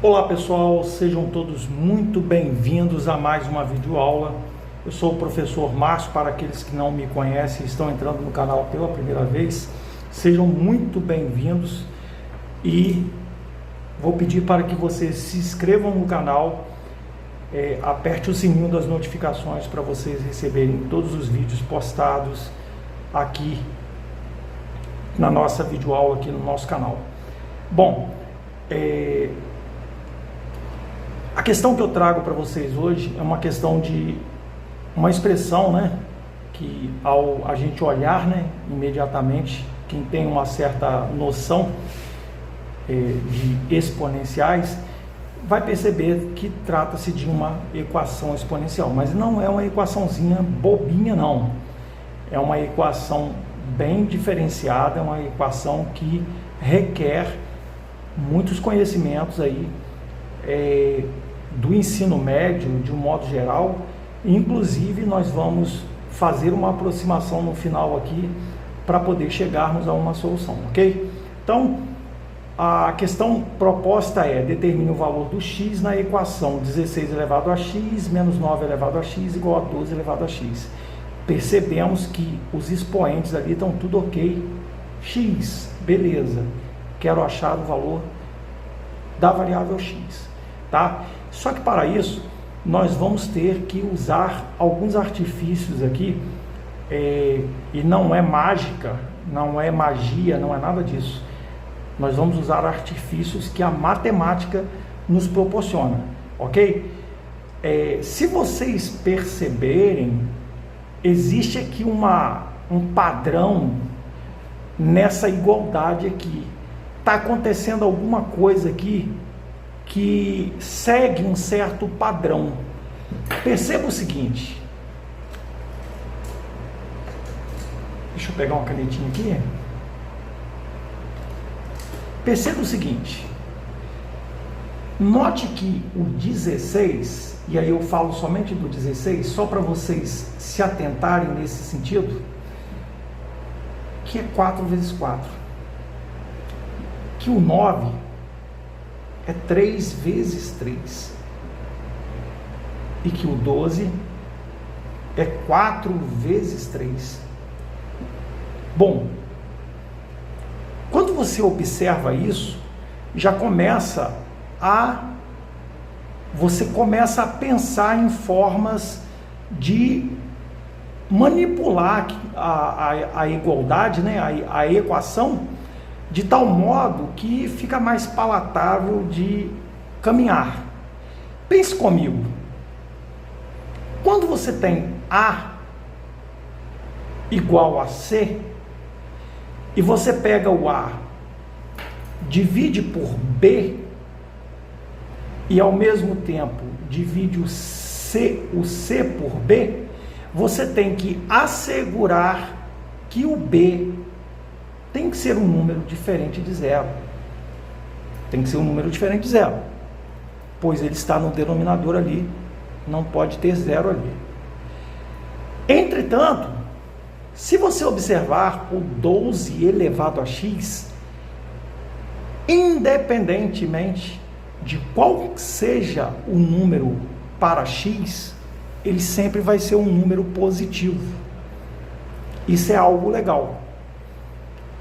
Olá pessoal, sejam todos muito bem-vindos a mais uma videoaula. Eu sou o professor Márcio, para aqueles que não me conhecem e estão entrando no canal pela primeira vez, sejam muito bem-vindos e vou pedir para que vocês se inscrevam no canal, aperte o sininho das notificações para vocês receberem todos os vídeos postados aqui na nossa videoaula, aqui no nosso canal. Bom, a questão que eu trago para vocês hoje é uma questão de uma expressão, que ao a gente olhar, imediatamente, quem tem uma certa noção de exponenciais, vai perceber que trata-se de uma equação exponencial, mas não é uma equaçãozinha bobinha, não. É uma equação bem diferenciada, é uma equação que requer muitos conhecimentos aí, do ensino médio, de um modo geral. Inclusive nós vamos fazer uma aproximação no final aqui para poder chegarmos a uma solução, ok? Então a questão proposta é: determine o valor do x na equação 16 elevado a x menos 9 elevado a x igual a 12 elevado a x. Percebemos que os expoentes ali estão tudo ok. X, beleza, quero achar o valor da variável x, tá? Só que para isso nós vamos ter que usar alguns artifícios aqui, e não é mágica, não é magia, não é nada disso. Nós vamos usar artifícios que a matemática nos proporciona, ok? Se vocês perceberem, existe aqui um padrão nessa igualdade aqui. Está acontecendo alguma coisa aqui que segue um certo padrão. Perceba o seguinte, deixa eu pegar uma canetinha aqui. Perceba o seguinte, note que o 16, e aí eu falo somente do 16, só para vocês se atentarem nesse sentido, que é 4 vezes 4, que o 9 é 3 vezes 3, e que o 12 é 4 vezes 3. Bom, quando você observa isso, você começa a pensar em formas de manipular a igualdade, a equação, de tal modo que fica mais palatável de caminhar. Pense comigo, quando você tem A igual a C, e você pega o A, divide por B, e ao mesmo tempo divide o C por B, você tem que assegurar que o B tem que ser um número diferente de zero. Tem que ser um número diferente de zero, pois ele está no denominador ali, não pode ter zero ali. Entretanto, se você observar o 12 elevado a x, independentemente de qual seja o número para x, ele sempre vai ser um número positivo. Isso é algo legal.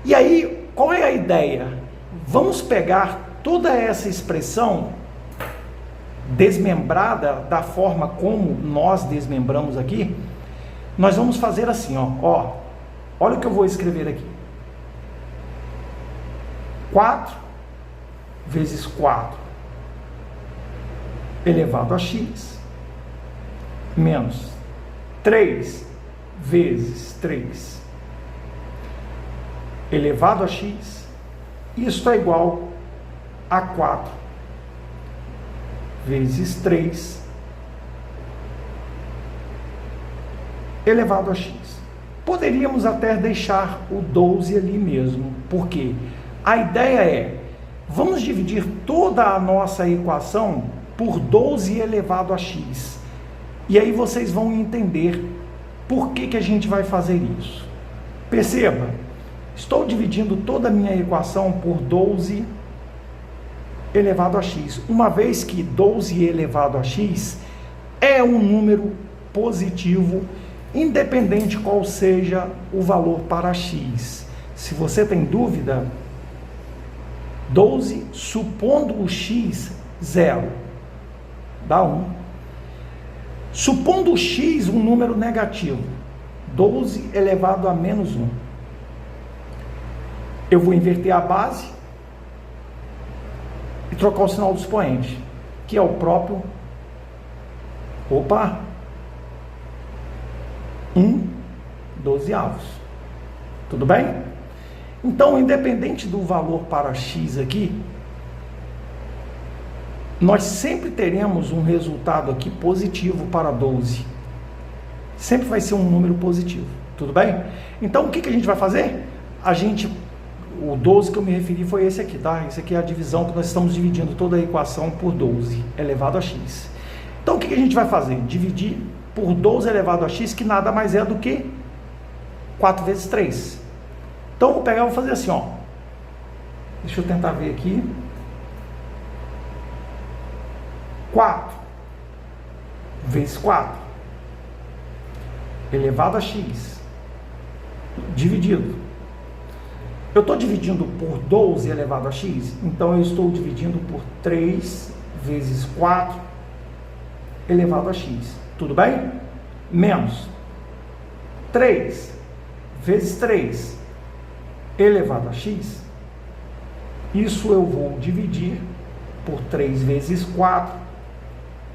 E aí, qual é a ideia? Vamos pegar toda essa expressão desmembrada da forma como nós desmembramos aqui. Nós vamos fazer assim, olha o que eu vou escrever aqui. 4 vezes 4 elevado a x menos 3 vezes 3 elevado a x, isso é igual a 4 vezes 3 elevado a x. Poderíamos até deixar o 12 ali mesmo, porque a ideia é: vamos dividir toda a nossa equação por 12 elevado a x. E aí vocês vão entender por que a gente vai fazer isso. Perceba, estou dividindo toda a minha equação por 12 elevado a x, uma vez que 12 elevado a x é um número positivo, independente qual seja o valor para x. Se você tem dúvida, 12, supondo o x 0, dá 1. Supondo o x um número negativo, 12 elevado a menos 1. Eu vou inverter a base e trocar o sinal do expoente, que é o próprio 1/12. Tudo bem? Então, independente do valor para x aqui, nós sempre teremos um resultado aqui positivo para 12. Sempre vai ser um número positivo. Tudo bem? Então, o que a gente vai fazer? O 12 que eu me referi foi esse aqui, tá? Esse aqui é a divisão que nós estamos dividindo toda a equação por 12 elevado a x. Então, o que a gente vai fazer? Dividir por 12 elevado a x, que nada mais é do que 4 vezes 3. Então, eu vou pegar e vou fazer assim, ó. Deixa eu tentar ver aqui. 4 vezes 4 elevado a x dividido. Eu estou dividindo por 12 elevado a x, então eu estou dividindo por 3 vezes 4 elevado a x. Tudo bem? Menos 3 vezes 3 elevado a x. Isso eu vou dividir por 3 vezes 4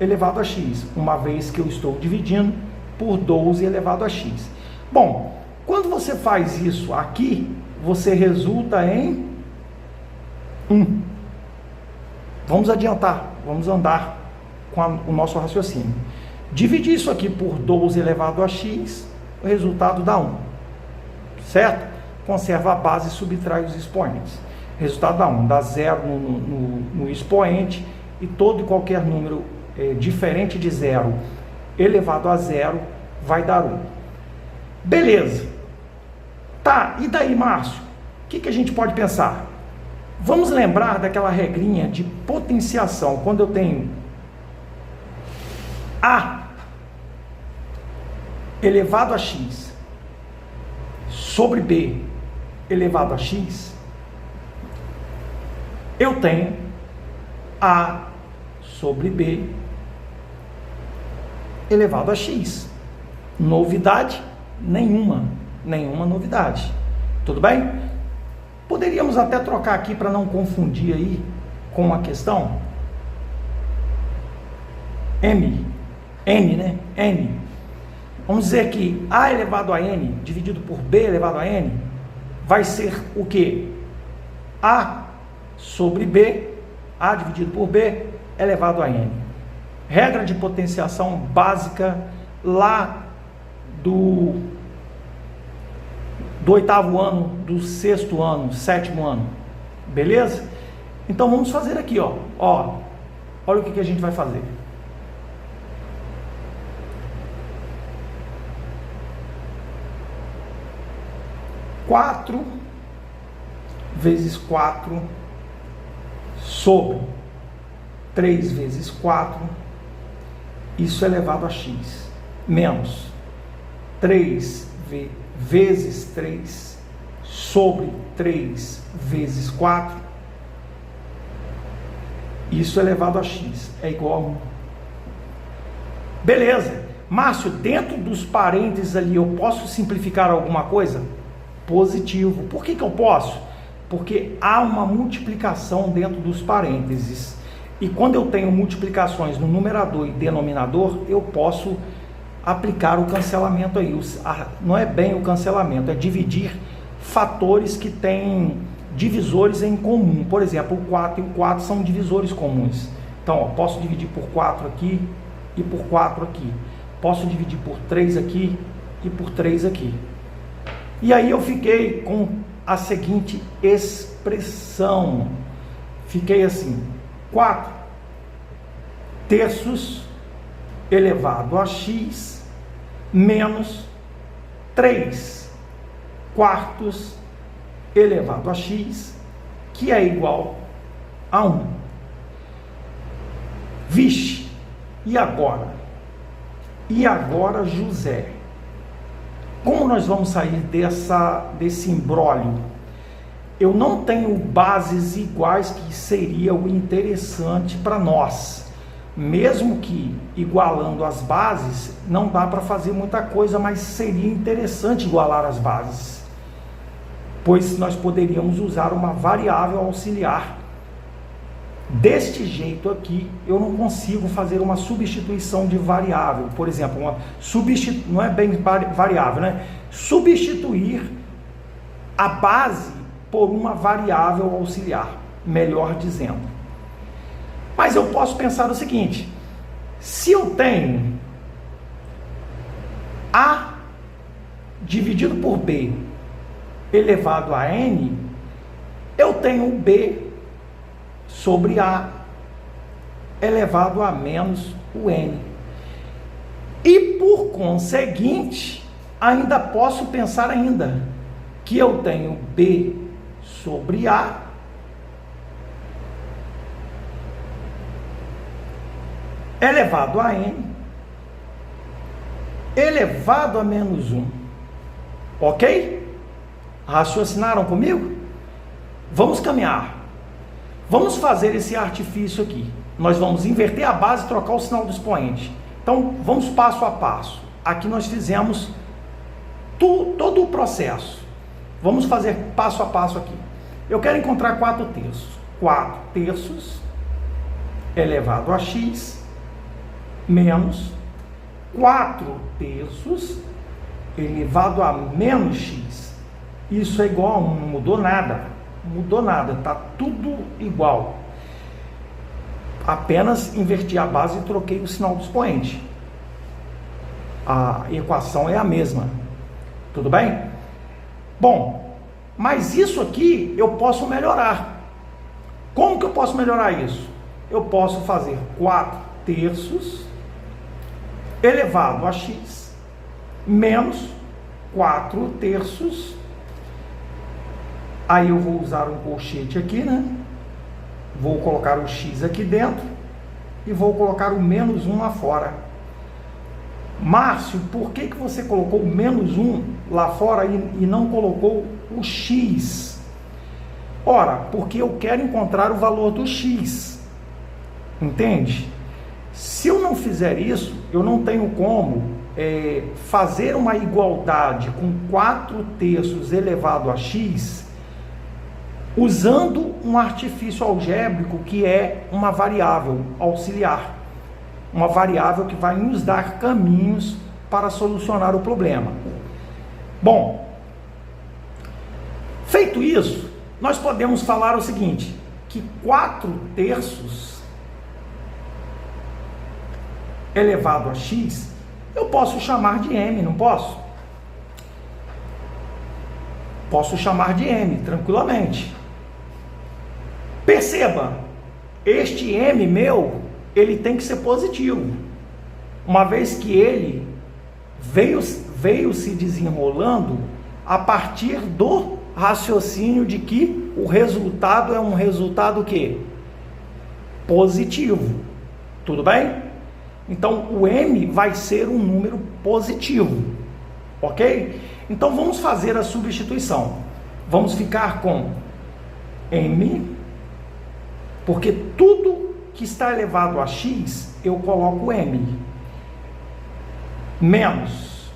elevado a x, uma vez que eu estou dividindo por 12 elevado a x. Bom, quando você faz isso aqui, você resulta em 1. Vamos adiantar, vamos andar com o nosso raciocínio. Dividir isso aqui por 12 elevado a x, o resultado dá 1. Certo? Conserva a base e subtrai os expoentes. Resultado dá 1, dá 0 no expoente, e todo e qualquer número diferente de 0 elevado a 0 vai dar 1. Beleza. Tá, e daí, Márcio? O que a gente pode pensar? Vamos lembrar daquela regrinha de potenciação. Quando eu tenho A elevado a x sobre B elevado a x, eu tenho A sobre B elevado a x. Novidade nenhuma. Nenhuma novidade. Tudo bem? Poderíamos até trocar aqui para não confundir aí com a questão. N, né? N. Vamos dizer que A elevado a N dividido por B elevado a N vai ser o quê? A sobre B, A dividido por B elevado a N. Regra de potenciação básica lá do 8º ano, do 6º ano, 7º ano. Beleza? Então vamos fazer aqui, ó. Olha o que a gente vai fazer. Quatro vezes 4 sobre 3 vezes 4, isso é elevado a x, menos 3 vezes 3 sobre 3 vezes 4, isso é elevado a x, é igual a 1. Beleza. Márcio, dentro dos parênteses ali, eu posso simplificar alguma coisa? Positivo. Por que eu posso? Porque há uma multiplicação dentro dos parênteses. E quando eu tenho multiplicações no numerador e denominador, eu posso aplicar o cancelamento aí. Não é bem o cancelamento, é dividir fatores que têm divisores em comum. Por exemplo, o 4 e o 4 são divisores comuns. Então, posso dividir por 4 aqui e por 4 aqui. Posso dividir por 3 aqui e por 3 aqui. E aí eu fiquei com a seguinte expressão. Fiquei assim: 4 terços elevado a x menos 3 quartos elevado a x, que é igual a 1. Vixe, e agora? E agora, José? Como nós vamos sair desse imbróglio? Eu não tenho bases iguais, que seria o interessante para nós. Mesmo que igualando as bases, não dá para fazer muita coisa, mas seria interessante igualar as bases, pois nós poderíamos usar uma variável auxiliar. Deste jeito aqui, eu não consigo fazer uma substituição de variável. Por exemplo, não é bem variável, né? Substituir a base por uma variável auxiliar, melhor dizendo. Mas eu posso pensar o seguinte: se eu tenho A dividido por B elevado a N, eu tenho B sobre A elevado a menos o N. E por conseguinte, ainda posso pensar que eu tenho B sobre A elevado a N elevado a menos 1. Ok? Raciocinaram comigo? Vamos caminhar. Vamos fazer esse artifício aqui. Nós vamos inverter a base e trocar o sinal do expoente. Então, vamos passo a passo. Aqui nós fizemos todo o processo. Vamos fazer passo a passo aqui. Eu quero encontrar 4 terços. 4 terços elevado a x menos 4 terços elevado a menos x. Isso é igual a 1, não mudou nada. Mudou nada, está tudo igual. Apenas inverti a base e troquei o sinal do expoente. A equação é a mesma. Tudo bem? Bom, mas isso aqui eu posso melhorar. Como que eu posso melhorar isso? Eu posso fazer 4 terços elevado a x menos 4 terços. Aí eu vou usar um colchete aqui, né? Vou colocar o x aqui dentro e vou colocar o menos 1 lá fora. Márcio, por que você colocou o menos 1 lá fora e não colocou o x? Ora, porque eu quero encontrar o valor do x. Entende? Se eu não fizer isso, eu não tenho como fazer uma igualdade com 4 terços elevado a x usando um artifício algébrico que é uma variável auxiliar, uma variável que vai nos dar caminhos para solucionar o problema. Bom, feito isso, nós podemos falar o seguinte, que 4 terços elevado a x, eu posso chamar de m, não posso? Posso chamar de m, tranquilamente. Perceba, este m meu, ele tem que ser positivo, uma vez que ele veio se desenrolando a partir do raciocínio de que o resultado é um resultado o quê? Positivo. Tudo bem? Então, o m vai ser um número positivo. Ok? Então, vamos fazer a substituição. Vamos ficar com m, porque tudo que está elevado a x, eu coloco m, menos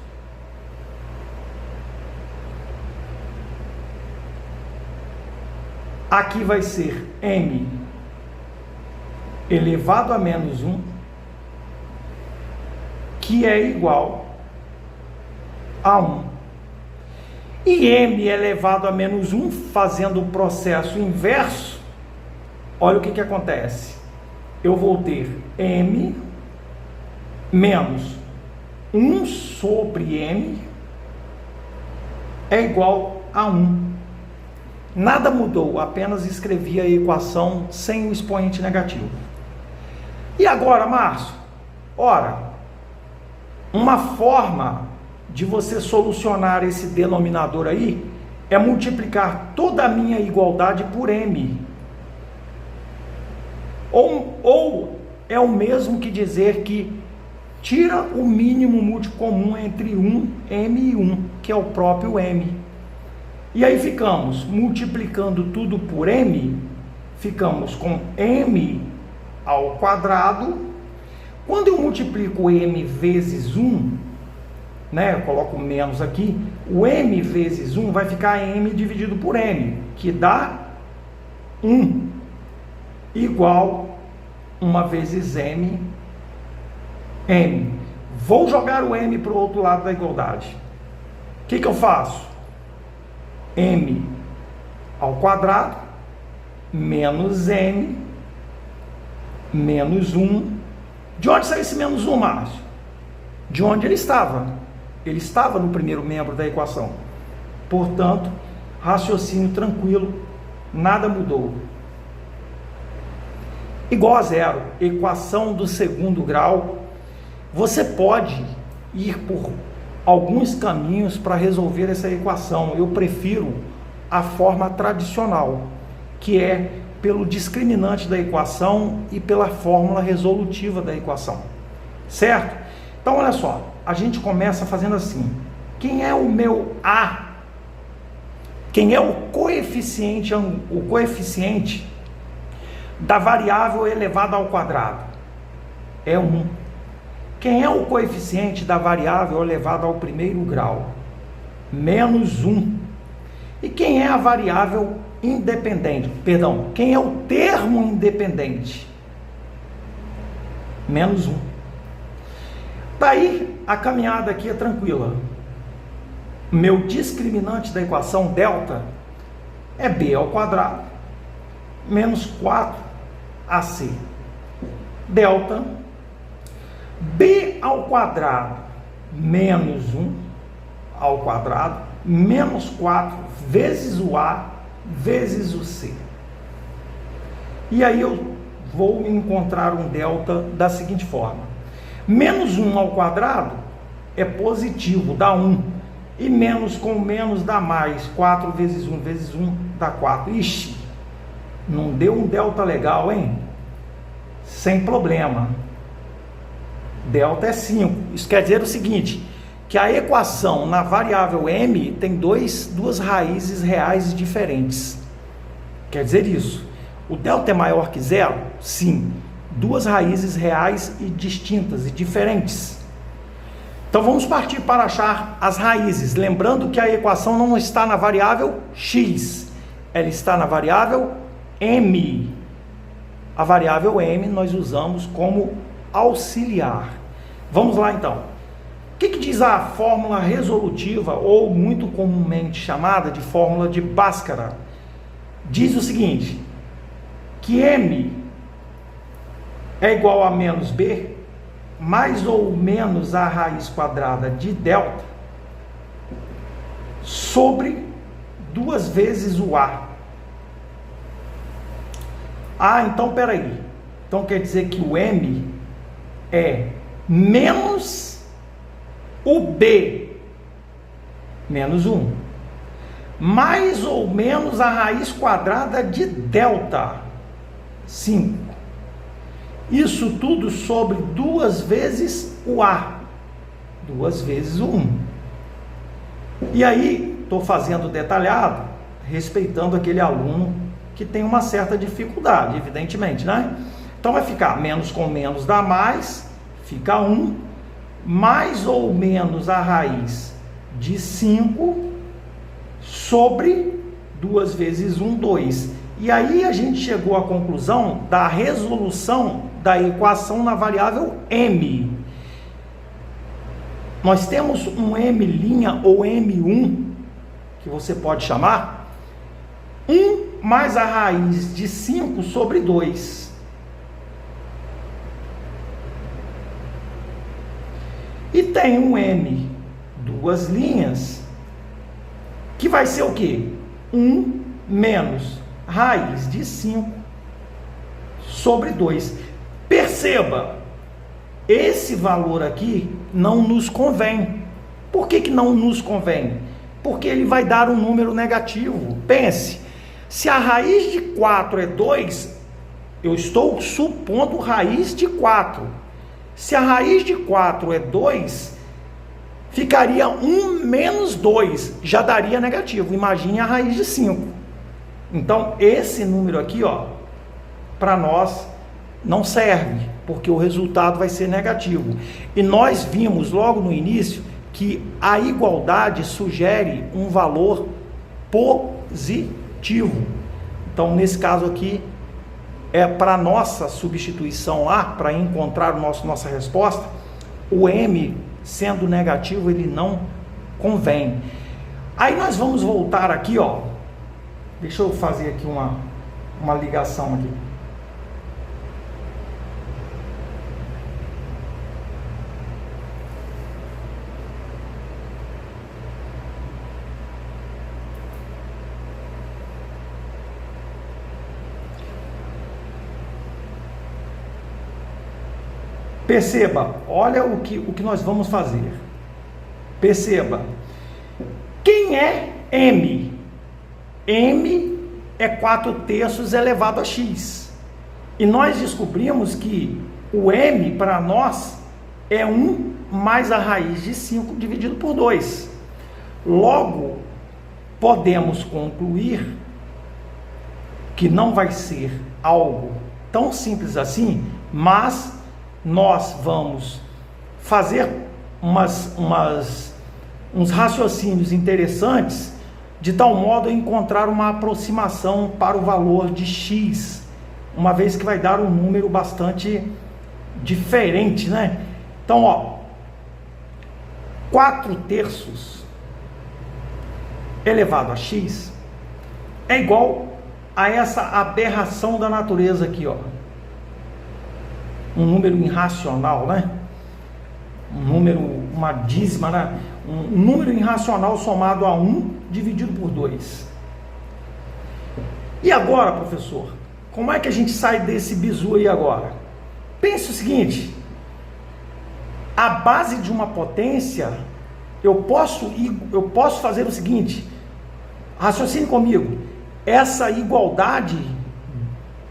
aqui vai ser m elevado a menos 1, que é igual a 1. E m elevado a menos 1, fazendo o processo inverso, olha o que acontece. Eu vou ter m menos 1 sobre m é igual a 1. Nada mudou, apenas escrevi a equação sem o expoente negativo. E agora, Márcio? Ora, uma forma de você solucionar esse denominador aí é multiplicar toda a minha igualdade por m. Ou é o mesmo que dizer que tira o mínimo múltiplo comum entre 1, m e 1, que é o próprio m. E aí ficamos multiplicando tudo por m, ficamos com m ao quadrado. Quando eu multiplico m vezes 1, né, eu coloco menos aqui, o m vezes 1 vai ficar m dividido por m, que dá 1, igual 1 vezes m. Vou jogar o m para o outro lado da igualdade. O que eu faço? M ao quadrado menos m menos 1. De onde saiu esse menos 1, Márcio? De onde ele estava? Ele estava no primeiro membro da equação. Portanto, raciocínio tranquilo, nada mudou. Igual a zero, equação do segundo grau. Você pode ir por alguns caminhos para resolver essa equação. Eu prefiro a forma tradicional, que é pelo discriminante da equação e pela fórmula resolutiva da equação. Certo? Então, olha só, a gente começa fazendo assim. Quem é o meu A? Quem é o coeficiente da variável elevada ao quadrado? É 1. Quem é o coeficiente da variável elevada ao primeiro grau? Menos 1. E quem é a variável independente? Perdão, quem é o termo independente? Menos 1. Daí, a caminhada aqui é tranquila. Meu discriminante da equação delta é b ao quadrado menos 4ac. Delta b ao quadrado menos 1 ao quadrado menos 4 vezes o a vezes o c. E aí eu vou encontrar um delta da seguinte forma. Menos 1 ao quadrado é positivo, dá 1. E menos com menos dá mais. 4 vezes 1 vezes 1 dá 4. Ixi, não deu um delta legal, hein? Sem problema. Delta é 5. Isso quer dizer o seguinte, que a equação na variável m tem duas raízes reais diferentes. Quer dizer isso. O delta é maior que zero? Sim. Duas raízes reais e distintas e diferentes. Então vamos partir para achar as raízes. Lembrando que a equação não está na variável x. Ela está na variável m. A variável m nós usamos como auxiliar. Vamos lá então. O que diz a fórmula resolutiva, ou muito comumente chamada de fórmula de Bhaskara? Diz o seguinte, que m é igual a menos b, mais ou menos a raiz quadrada de delta, sobre 2 vezes o a. Então peraí. Então quer dizer que o m é menos o b, menos 1, mais ou menos a raiz quadrada de delta, 5. Isso tudo sobre 2 vezes o a, 2 vezes o 1. E aí, estou fazendo detalhado, respeitando aquele aluno que tem uma certa dificuldade, evidentemente, né? Então vai ficar menos com menos dá mais, fica 1, mais ou menos a raiz de 5 sobre 2 vezes 1, 2. E aí a gente chegou à conclusão da resolução da equação na variável m. Nós temos um m' ou m1, que você pode chamar, 1 mais a raiz de 5 sobre 2. E tem um m, 2 linhas, que vai ser o quê? 1 menos raiz de 5 sobre 2. Perceba, esse valor aqui não nos convém. Por que não nos convém? Porque ele vai dar um número negativo. Pense, se a raiz de 4 é 2, eu estou supondo raiz de 4. Se a raiz de 4 é 2, ficaria 1 menos 2, já daria negativo. Imagine a raiz de 5. Então, esse número aqui, ó, para nós não serve, porque o resultado vai ser negativo. E nós vimos logo no início que a igualdade sugere um valor positivo. Então, nesse caso aqui, para nossa substituição lá, para encontrar nossa resposta, o M sendo negativo, ele não convém. Aí nós vamos voltar aqui, ó. Deixa eu fazer aqui uma ligação aqui. Perceba, olha o que nós vamos fazer. Perceba, quem é M? M é 4/3 elevado a x. E nós descobrimos que o M para nós é 1 mais a raiz de 5 dividido por 2. Logo, podemos concluir que não vai ser algo tão simples assim, mas nós vamos fazer uns raciocínios interessantes, de tal modo a encontrar uma aproximação para o valor de x, uma vez que vai dar um número bastante diferente, né? Então, ó, 4/3 elevado a x é igual a essa aberração da natureza aqui, ó. Um número irracional, né? Um número, uma dízima, né? Um número irracional somado a 1 dividido por 2. E agora, professor, como é que a gente sai desse bizu aí agora? Pense o seguinte: a base de uma potência, eu posso fazer o seguinte, raciocine comigo, essa igualdade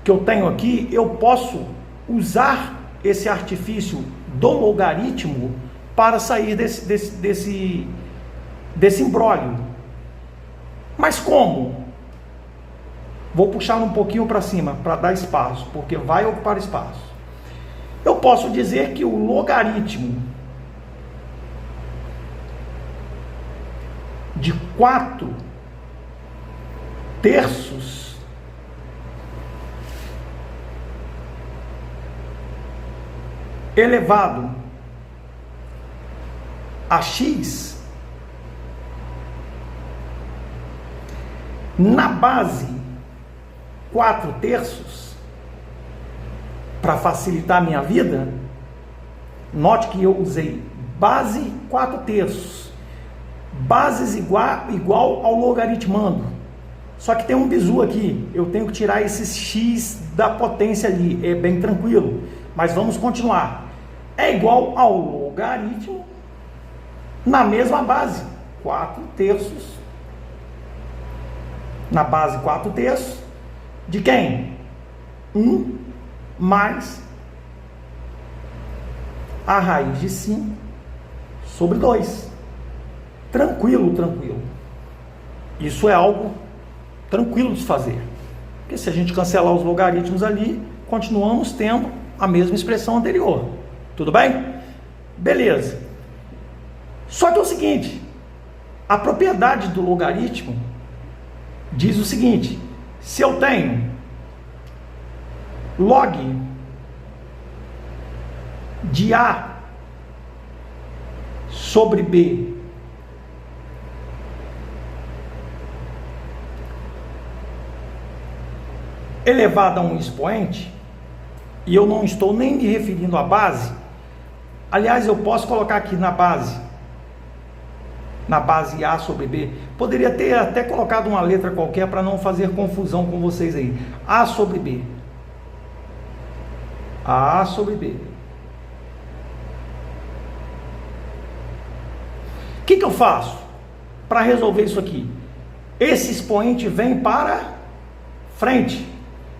que eu tenho aqui, eu posso usar esse artifício do logaritmo para sair desse imbróglio. Mas como? Vou puxar um pouquinho para cima para dar espaço, porque vai ocupar espaço. Eu posso dizer que o logaritmo de 4/3 elevado a x na base 4/3, para facilitar a minha vida, note que eu usei base 4/3, bases igual ao logaritmando, só que tem um bizu aqui, eu tenho que tirar esses x da potência ali, é bem tranquilo, mas vamos continuar. É igual ao logaritmo na mesma base, 4/3, na base 4/3, de quem? 1 mais a raiz de 5 sobre 2. Tranquilo. Isso é algo tranquilo de se fazer. Porque se a gente cancelar os logaritmos ali, continuamos tendo a mesma expressão anterior. Tudo bem? Beleza. Só que é o seguinte, a propriedade do logaritmo diz o seguinte: se eu tenho log de A sobre B elevado a um expoente, e eu não estou nem me referindo à base, aliás, eu posso colocar aqui na base A sobre B, poderia ter até colocado uma letra qualquer para não fazer confusão com vocês aí, A sobre B, A sobre B. O que eu faço para resolver isso aqui? Esse expoente vem para frente,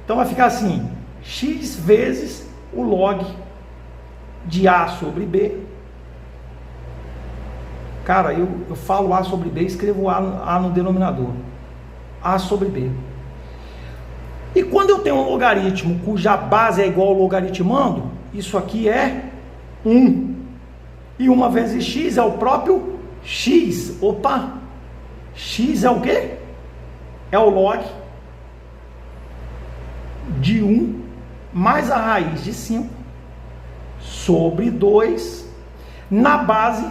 então vai ficar assim, x vezes o log de A sobre B. Cara, eu falo A sobre B, escrevo A no denominador. A sobre B. E quando eu tenho um logaritmo cuja base é igual ao logaritmando, isso aqui é 1. E 1 vezes x é o próprio x. Opa! X é o quê? É o log de 1 mais a raiz de 5 sobre 2 na base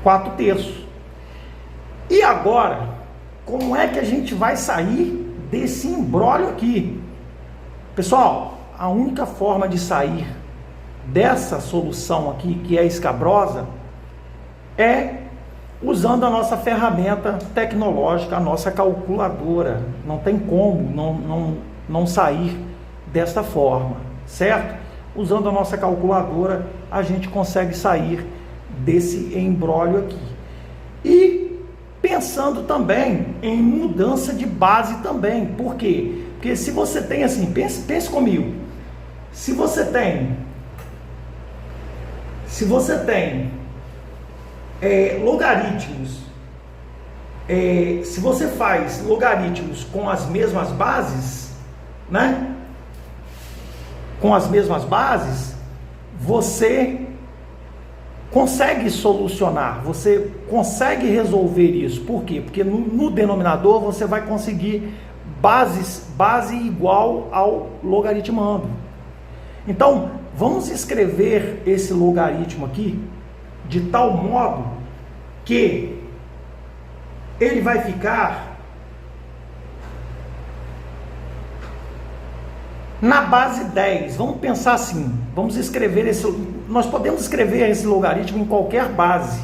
4/3. E agora, como é que a gente vai sair desse imbróglio aqui? Pessoal, a única forma de sair dessa solução aqui, que é escabrosa, é usando a nossa ferramenta tecnológica, a nossa calculadora. Não tem como não sair desta forma, certo? Usando a nossa calculadora, a gente consegue sair desse imbróglio aqui. E pensando também em mudança de base também. Por quê? Porque se você tem assim, pense comigo. Se você tem logaritmos, se você faz logaritmos com as mesmas bases, né? Com as mesmas bases, você consegue solucionar, você consegue resolver isso. Por quê? Porque no denominador você vai conseguir base igual ao logaritmando. Então, vamos escrever esse logaritmo aqui de tal modo que ele vai ficar na base 10. Vamos pensar assim, nós podemos escrever esse logaritmo em qualquer base.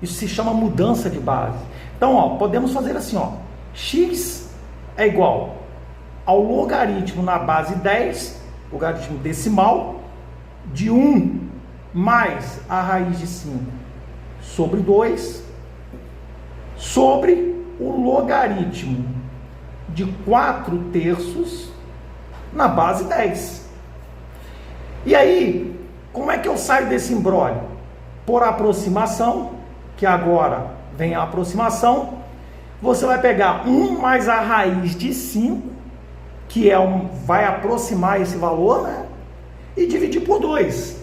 Isso se chama mudança de base. Então, ó, podemos fazer assim, ó, x é igual ao logaritmo na base 10, logaritmo decimal, de 1 mais a raiz de 5 sobre 2, sobre o logaritmo de 4/3 na base 10. E aí, como é que eu saio desse imbróglio? Por aproximação, que agora vem a aproximação, você vai pegar 1 mais a raiz de 5, que vai aproximar esse valor, né? E dividir por 2.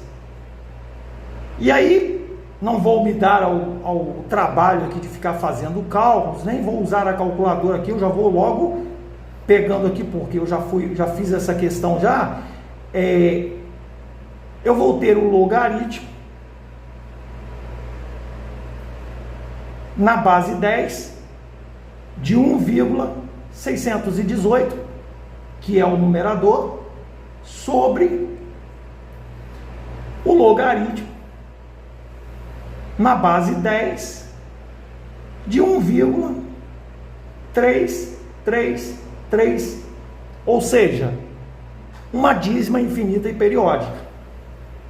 E aí, não vou me dar ao trabalho aqui de ficar fazendo cálculos, nem vou usar a calculadora aqui, eu já vou logo pegando aqui, porque eu já fiz essa questão já. Eu vou ter o logaritmo na base 10 de 1,618, que é o numerador, sobre o logaritmo na base 10 de 1,333, ou seja, uma dízima infinita e periódica.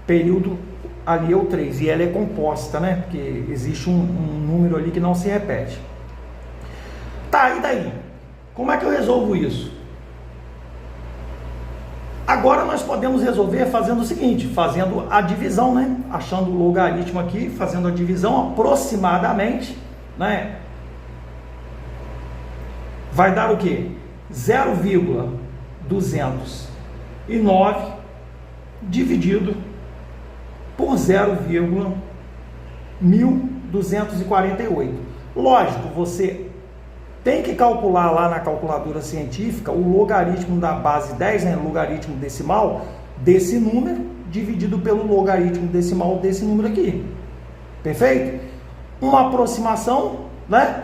Período ali é o 3, e ela é composta, né? Porque existe um número ali que não se repete. Tá, e daí? Como é que eu resolvo isso? Agora nós podemos resolver fazendo o seguinte, fazendo a divisão, né? Achando o logaritmo aqui, fazendo a divisão aproximadamente, né? Vai dar o quê? 0,209 dividido por 0,1248. Lógico, você tem que calcular lá na calculadora científica o logaritmo da base 10, né, logaritmo decimal desse número, dividido pelo logaritmo decimal desse número aqui. Perfeito? Uma aproximação, né?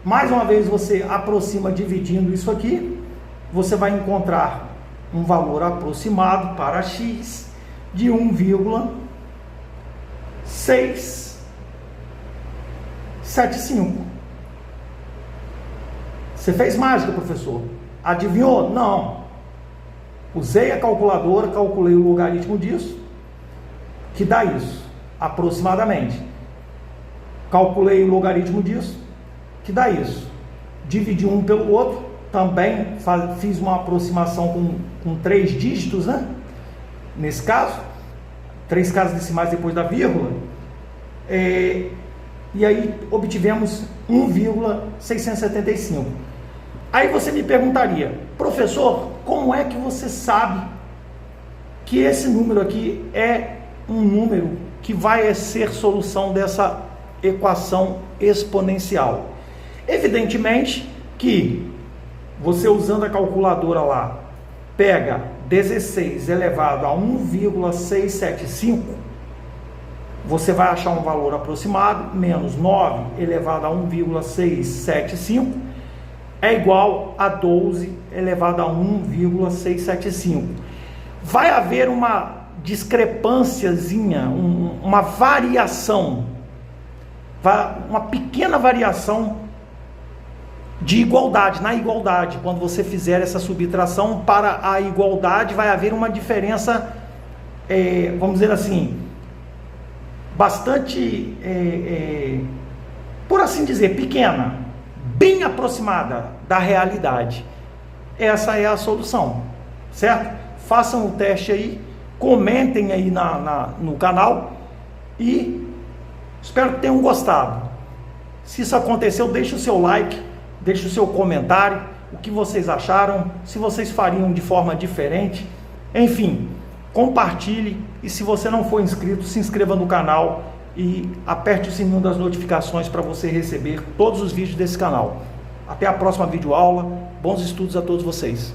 Mais uma vez você aproxima dividindo isso aqui, você vai encontrar um valor aproximado para x de 1,675. Você fez mágica, professor? Adivinhou? Não. Usei a calculadora, calculei o logaritmo disso, que dá isso, aproximadamente. Calculei o logaritmo disso, que dá isso. Dividi um pelo outro, também fiz uma aproximação com 3 dígitos, né? Nesse caso, 3 casas decimais depois da vírgula, e aí obtivemos 1,675. Aí você me perguntaria, professor, como é que você sabe que esse número aqui é um número que vai ser solução dessa equação exponencial? Evidentemente que você, usando a calculadora lá, pega 16 elevado a 1,675, você vai achar um valor aproximado, menos 9 elevado a 1,675 é igual a 12 elevado a 1,675. Vai haver uma discrepânciazinha, uma variação, uma pequena variação de igualdade, na igualdade. Quando você fizer essa subtração para a igualdade, vai haver uma diferença, vamos dizer assim, bastante, por assim dizer, pequena, bem aproximada da realidade. Essa é a solução, certo? Façam o teste aí, comentem aí no canal e espero que tenham gostado. Se isso aconteceu, deixe o seu like, deixe o seu comentário, o que vocês acharam, se vocês fariam de forma diferente, enfim, compartilhe, e se você não for inscrito, se inscreva no canal e aperte o sininho das notificações para você receber todos os vídeos desse canal. Até a próxima videoaula, bons estudos a todos vocês.